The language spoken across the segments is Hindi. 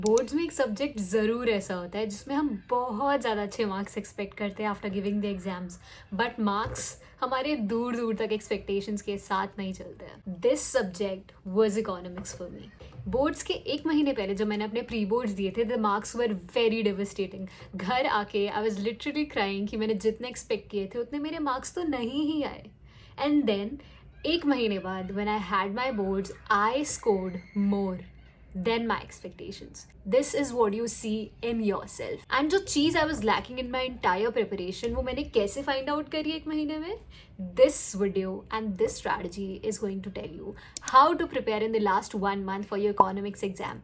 बोर्ड्स में एक सब्जेक्ट ज़रूर ऐसा होता है जिसमें हम बहुत ज़्यादा अच्छे मार्क्स एक्सपेक्ट करते हैं after giving the exams, but marks हमारे दूर दूर तक एक्सपेक्टेशंस के साथ नहीं चलते हैं. This subject was economics for me. Boards के एक महीने पहले जब मैंने अपने प्री बोर्ड्स दिए थे, the marks were very devastating. घर आके आई वाज लिटरली क्राइंग कि मैंने जितने एक्सपेक्ट किए थे उतने मेरे मार्क्स तो नहीं ही आए. एंड देन एक महीने बाद when I had my boards, I scored more than my expectations. This is what you see in yourself. And जो चीज़ I was lacking in my entire preparation, वो मैंने कैसे find out करी एक महीने में? This video and this strategy is going to tell you how to prepare in the last 1 month for your economics exam.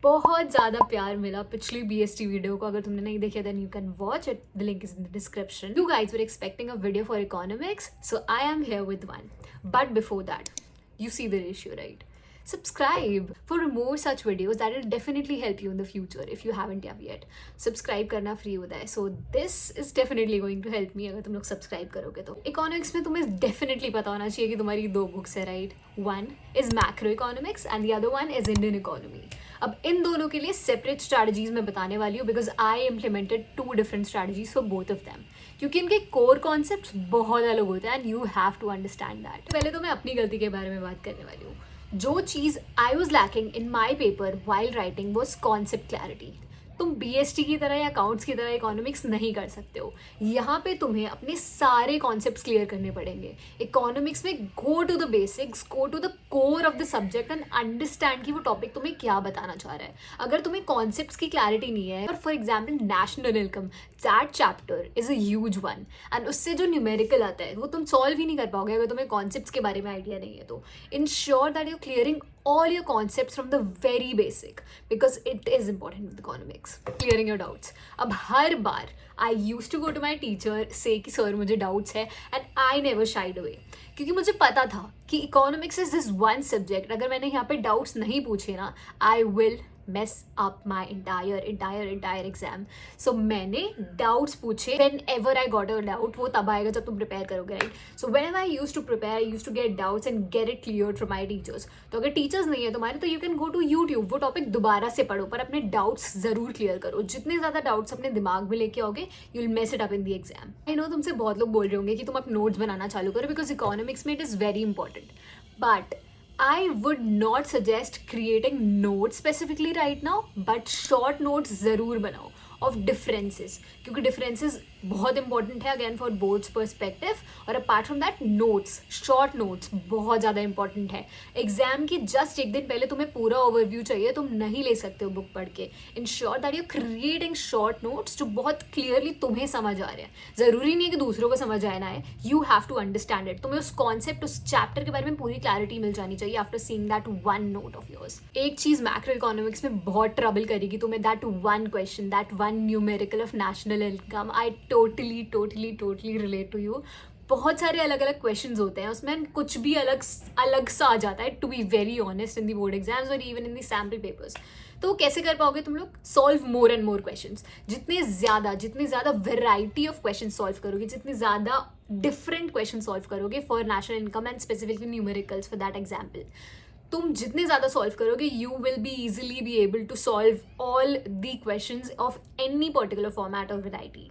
बहुत ज़्यादा प्यार मिला पिछली BST वीडियो को. अगर तुमने नहीं देखा then you can watch it. The link is in the description. You guys were expecting a video for economics, so I am here with one. But before that, you see the ratio, right? Subscribe for more such videos that will definitely help you in the future if you haven't yet. Subscribe करना फ्री होता है, so this is definitely going to help me अगर तुम लोग सब्सक्राइब करोगे तो. इकोनॉमिक्स में तुम्हें डेफिनेटली पता होना चाहिए कि तुम्हारी 2 बुक्स है, right? One is macro economics and the other one is Indian economy. अब इन दोनों के लिए सेपरेट स्ट्रैटेजीज मैं बताने वाली हूँ because I implemented 2 different strategies for both of them, क्योंकि इनके कोर कॉन्सेप्ट्स बहुत अलग होते हैं and you have to understand that. पहले तो मैं अपनी गलती के बारे में बात करने वाली हूँ. जो चीज़ I was lacking in my paper while writing was concept clarity. तुम BST की तरह या अकाउंट्स की तरह इकोनॉमिक्स नहीं कर सकते हो. यहाँ पे तुम्हें अपने सारे कॉन्सेप्ट्स क्लियर करने पड़ेंगे. इकोनॉमिक्स में go to the basics, go to the core of the subject and understand कि वो टॉपिक तुम्हें क्या बताना चाह रहा है. अगर तुम्हें कॉन्सेप्ट्स की क्लैरिटी नहीं है, और for example national income, that chapter is a huge one and उससे जो न्यूमेरिकल आता है वो तुम सॉल्व ही नहीं कर पाओगे अगर तुम्हें कॉन्सेप्ट्स के बारे में आइडिया नहीं है. तो ensure that you clearing all your concepts from the very basic because it is important with economics. Clearing your doubts. अब हर बार I used to go to my teacher say कि सर मुझे doubts है and I never shied away क्योंकि मुझे पता था कि economics is this one subject. अगर मैंने यहाँ पे doubts नहीं पूछे ना, I will mess up my entire exam. So मैंने doubts पूछे. Whenever I got a doubt, वो तब आएगा जब तुम prepare करोगे, right? So whenever I used to prepare, I used to get doubts and get it cleared from my teachers. तो अगर teachers नहीं है तुम्हारे तो you can go to YouTube, वो topic दोबारा से पढ़ो पर अपने doubts ज़रूर clear करो. जितने ज़्यादा doubts अपने दिमाग में लेके आओगे, you'll mess it up in the exam. I know तुमसे बहुत लोग बोल रहे होंगे कि तुम अब notes बनाना चालू करो because economics में it is very important. But I would not suggest creating notes specifically right now, but short notes ज़रूर बनाओ of differences क्योंकि differences बहुत इंपॉर्टेंट है अगेन फॉर बोर्ड्स पर्सपेक्टिव. और apart from that notes, short notes बहुत ज़्यादा इंपॉर्टेंट है. एग्जाम की जस्ट एक दिन पहले तुम्हें पूरा ओवरव्यू चाहिए, तुम नहीं ले सकते हो बुक पढ़ के. Ensure that you creating short notes जो बहुत क्लियरली तुम्हें समझ आ रहे हैं. ज़रूरी नहीं है कि दूसरों को समझ आना है, you have to understand it. तुम्हें उस कॉन्सेप्ट, उस चैप्टर के बारे में पूरी क्लैरिटी मिल जानी चाहिए after seeing that one note of yours. एक चीज़ मैक्रो इकोनॉमिक्स में बहुत ट्रबल करेगी तुम्हें, that one question, that one numerical of national income. I totally relate to you. बहुत सारे अलग अलग क्वेश्चंस होते हैं उसमें, कुछ भी अलग सा आ जाता है to be very honest in the board exams और even in the sample papers. तो कैसे कर पाओगे तुम लोग? Solve more and more questions. जितनी ज़्यादा वेराइटी ऑफ क्वेश्चन सॉल्व करोगे, जितनी ज़्यादा डिफरेंट क्वेश्चन सॉल्व करोगे for national income and specifically numericals for that example, तुम जितने ज़्यादा सॉल्व करोगे you will be easily be able to solve all the questions of any particular format और variety.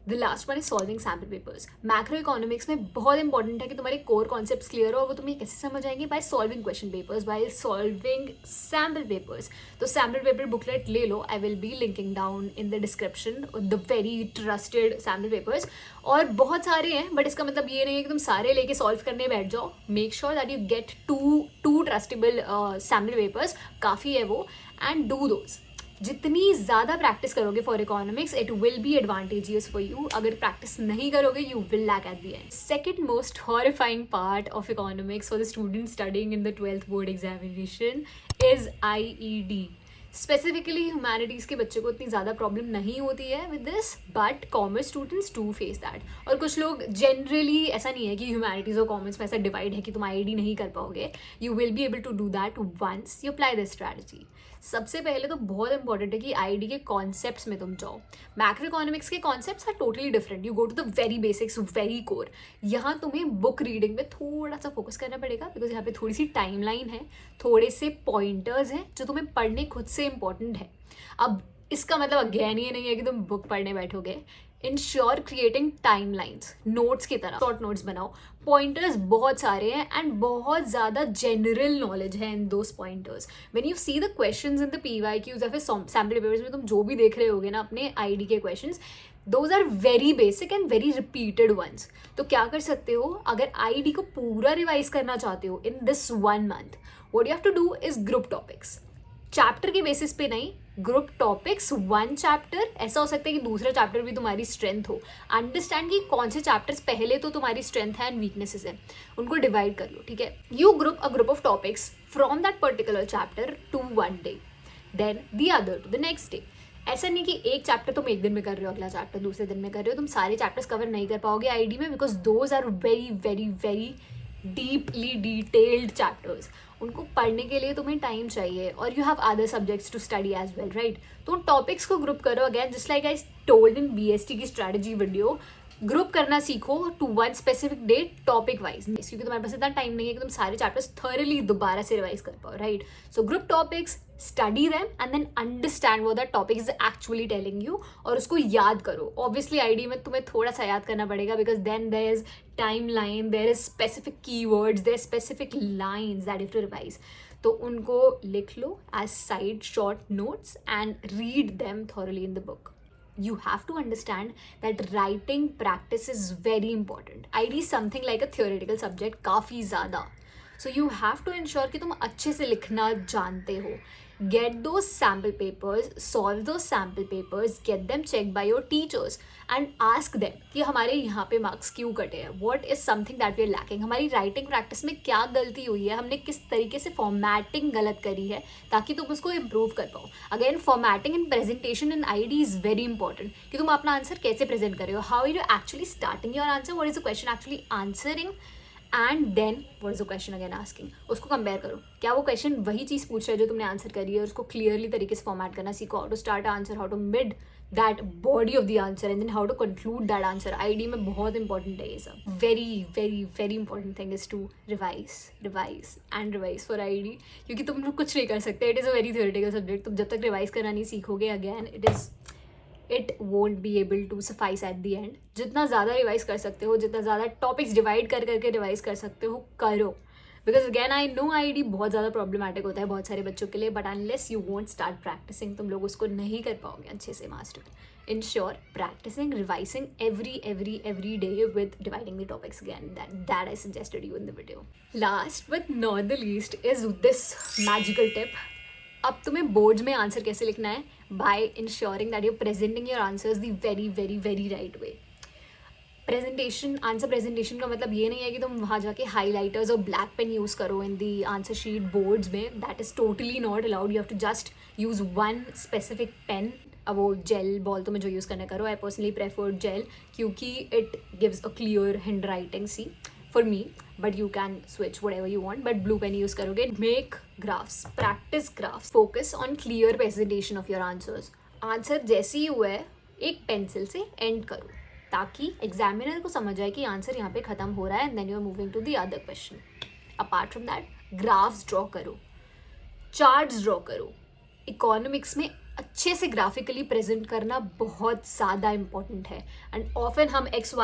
The last one is solving sample papers. Macro economics में बहुत इंपॉर्टेंट है कि तुम्हारे कोर कॉन्सेप्ट्स क्लियर हो और वो तुम्हें कैसे समझ आएंगे? By solving question papers, by solving sample papers. तो सैम्पल पेपर बुकलेट ले लो, I will be linking down in the description the very trusted sample papers. और बहुत सारे हैं बट इसका मतलब ये नहीं है कि तुम सारे लेके सॉल्व करने बैठ जाओ. Make sure that you get to trustable sample papers, काफ़ी है वो, एंड डू दोज. जितनी ज़्यादा प्रैक्टिस करोगे for economics it will be advantageous for you. अगर प्रैक्टिस नहीं करोगे you will lack at the end. Second most horrifying part of economics for the student studying in the 12th board examination is IED. Specifically humanities के बच्चे को इतनी ज़्यादा प्रॉब्लम नहीं होती है with this, but commerce students do face that. और कुछ लोग जनरली, ऐसा नहीं है कि ह्यूमैनिटीज़ और कॉमर्स में ऐसा डिवाइड है कि तुम IED नहीं कर पाओगे. You will be able to do that once you apply this strategy. सबसे पहले तो बहुत इंपॉर्टेंट है कि आईडी के कॉन्सेप्ट्स में तुम जाओ. मैक्रो इकोनॉमिक्स के concepts are totally different. You go to the very basics, very core. यहाँ तुम्हें बुक रीडिंग में थोड़ा सा फोकस करना पड़ेगा बिकॉज यहाँ पे थोड़ी सी टाइमलाइन है, थोड़े से पॉइंटर्स हैं जो तुम्हें पढ़ने खुद से इंपॉर्टेंट है. अब इसका मतलब अगेन ये नहीं है कि तुम बुक पढ़ने बैठोगे. इंश्योर क्रिएटिंग टाइमलाइंस, नोट्स की तरह शॉर्ट नोट्स बनाओ. पॉइंटर्स बहुत सारे हैं एंड बहुत ज़्यादा जनरल नॉलेज है in those pointers. When you see the questions in the PYQs या फिर सैम्पल पेपर्स में तुम जो भी देख रहे होगे ना अपने आईडी के questions, those are very basic and very repeated ones. तो क्या कर सकते हो, अगर आईडी को पूरा रिवाइज करना चाहते हो in this 1 month, what you have to do is group topics. Chapter के बेसिस पे नहीं, ग्रुप टॉपिक्स, 1 चैप्टर. ऐसा हो सकता है कि दूसरा चैप्टर भी तुम्हारी स्ट्रेंथ हो. अंडरस्टैंड कि कौन से चैप्टर्स पहले तो तुम्हारी स्ट्रेंथ है एंड वीकनेसेस है, उनको डिवाइड कर लो. ठीक है, you group a group of topics from that particular chapter to 1 day, then the other to the next day. ऐसा नहीं कि एक चैप्टर तुम एक दिन में कर रहे हो, अगला चैप्टर दूसरे दिन में कर रहे हो. तुम सारे चैप्टर्स कवर नहीं कर पाओगे आईडी में because those are very very very deeply detailed chapters. उनको पढ़ने के लिए तुम्हें टाइम चाहिए और you have other subjects to study as well, right. तो टॉपिक्स को ग्रुप करो. Again just like I told in BST की स्ट्रैटेजी वीडियो, ग्रुप करना सीखो to 1 specific day topic wise, क्योंकि तुम्हारे पास इतना टाइम नहीं है कि तुम सारे चैप्टर्स थॉरली दोबारा से रिवाइज कर पाओ, right. So group topics, study them and then understand what that topic is actually telling you और उसको याद करो. ऑब्वियसली आईडी में तुम्हें थोड़ा सा याद करना पड़ेगा because then there is timeline, there is specific keywords, there specific lines that you to revise. तो उनको लिख लो as side short notes and read them thoroughly in the book. You have to understand that writing practice is very important. ID is something like a theoretical subject, काफ़ी ज़्यादा. So you have to ensure कि तुम अच्छे से लिखना जानते हो. Get those sample papers, solve those sample papers, get them checked by your teachers and ask them कि हमारे यहाँ पे मार्क्स क्यों कटे हैं. What is something that we are lacking? हमारी राइटिंग प्रैक्टिस में क्या गलती हुई है, हमने किस तरीके से फॉर्मेटिंग गलत करी है ताकि तुम उसको इम्प्रूव कर पाओ. Again formatting in presentation in ID is very important कि तुम अपना आंसर कैसे प्रेजेंट कर रहे हो. How are you actually starting your answer, what is the question actually answering and then what is the question again asking. उसको कंपेयर करो, क्या वो क्वेश्चन वही चीज़ पूछ रहा है जो तुमने आंसर करी है, और उसको क्लियरली तरीके से फॉर्मेट करना सीखो. How to start answer, how to mid that body of the answer and then how to conclude that answer. ID में बहुत इंपॉर्टेंट है ये सब. Very very very important thing is to revise and revise for ID, क्योंकि तुम लोग कुछ नहीं कर सकते. It is a very theoretical subject. तुम जब तक रिवाइज करना नहीं सीखोगे again it won't be able to suffice eight the and. जितना ज़्यादा रिवाइज कर सकते हो, जितना ज़्यादा टॉपिक्स डिवाइड कर करके रिवाइज कर सकते हो करो. Because again I know ID बहुत ज़्यादा प्रॉब्लमेटिक होता है बहुत सारे बच्चों के लिए, but unless you won't start practicing तुम लोग उसको नहीं कर पाओगे अच्छे से master. Ensure practicing, revising every day with dividing the topics again. That I suggested you in the video. Last but not the least is this magical tip. अब तुम्हें बोर्ड्स में आंसर कैसे लिखना है, by ensuring that you presenting your answers the very very very right way. Presentation, answer presentation का मतलब ये नहीं है कि तुम वहाँ जाके हाईलाइटर्स और ब्लैक पेन यूज़ करो in the answer sheet boards में. That is totally not allowed. You have to just use 1 specific pen. अब वो जेल बॉल तुम्हें जो यूज़ करना करो. आई पर्सनली प्रेफर जेल क्योंकि it gives a clear handwriting see for me, but you can switch whatever you want, but blue pen use करोगे. Make graphs, practice graphs, focus on clear presentation of your answers. Answer जैसे ही हुआ है एक पेंसिल से एंड करो ताकि एग्जामिनर को समझ आए कि आंसर यहाँ पे ख़त्म हो रहा है and then you are moving to the other question. Apart from that graphs draw करो, चार्ट्स ड्रॉ करो. इकोनॉमिक्स में अच्छे से ग्राफिकली प्रेजेंट करना बहुत ज़्यादा इंपॉर्टेंट है. एंड ऑफन हम एक्स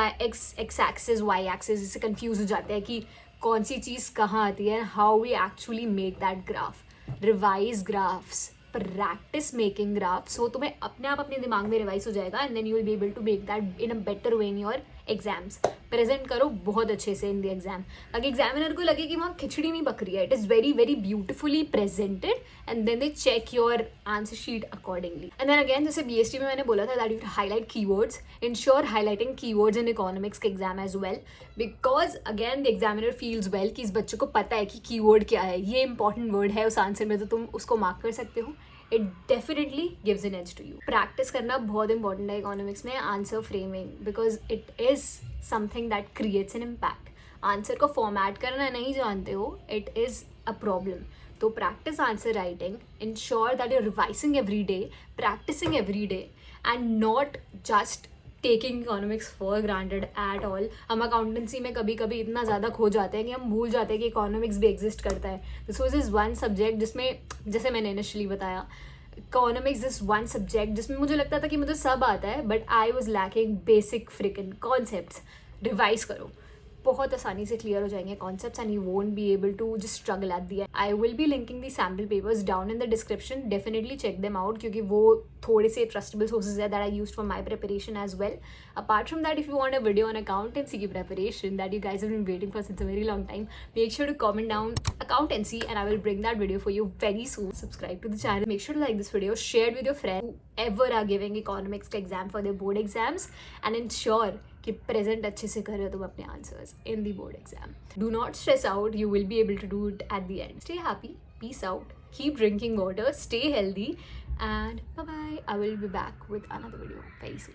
एक्सिस वाई एक्सिस इससे कंफ्यूज हो जाते हैं कि कौन सी चीज़ कहाँ आती है. How we actually make that graph. Revise graphs, practice making graphs. So तुम्हें अपने आप अपने दिमाग में रिवाइज हो जाएगा and then you will be able to make that in a better way in your exams. Present करो बहुत अच्छे से इन द एग्जाम ताकि एग्जामिनर को लगे कि वहाँ खिचड़ी नहीं पक रही है. It is very very beautifully presented and then they check your answer sheet accordingly. And then again जैसे BST में मैंने बोला था that you highlight keywords. Ensure highlighting keywords in economics के exam as well because again the examiner feels well कि इस बच्चे को पता है कि कीवर्ड क्या है, ये इंपॉर्टेंट वर्ड है उस आंसर में, तो तुम उसको मार्क कर सकते हो. It definitely gives an edge to you. Practice करना बहुत इंपॉर्टेंट है इकोनॉमिक्स में. Answer framing because it is something that creates an impact. Answer को फॉर्मेट करना नहीं जानते हो, इट इज़ अ प्रॉब्लम. तो practice answer writing, ensure that your revising every day, practicing every day, and not just taking economics for granted at all. हम अकाउंटेंसी में कभी कभी इतना ज़्यादा खो जाते हैं कि हम भूल जाते हैं कि इकोनॉमिक्स भी एग्जिस्ट करता है. This was is one subject जिसमें, जैसे मैंने इनिशियली बताया, इकोनॉमिक्स इज वन सब्जेक्ट जिसमें मुझे लगता था कि मुझे सब आता है, but I was lacking basic freaking concepts. Revise करो, बहुत आसानी से क्लियर हो जाएंगे concepts and you won't be able to just struggle at the end. I will be linking the sample papers down in the description. Definitely check them out, क्योंकि वो थोड़े से ट्रस्टेबल सोर्सेज है that I used for my preparation as well. Apart from that, if you want a video on accountancy की preparation that you guys have been waiting for since a very long time, make sure to comment down accountancy and I will bring that video for you very soon. Subscribe to the channel, make sure to like this video, share it with your friends whoever are giving economics का exam for their board exams, and ensure कि प्रेजेंट अच्छे से कर रहे हो तुम अपने answers in the board exam. Do not stress out, you will be able to do it at the end. Stay happy, peace out, keep drinking water, stay healthy, and bye bye. I will be back with another video very soon.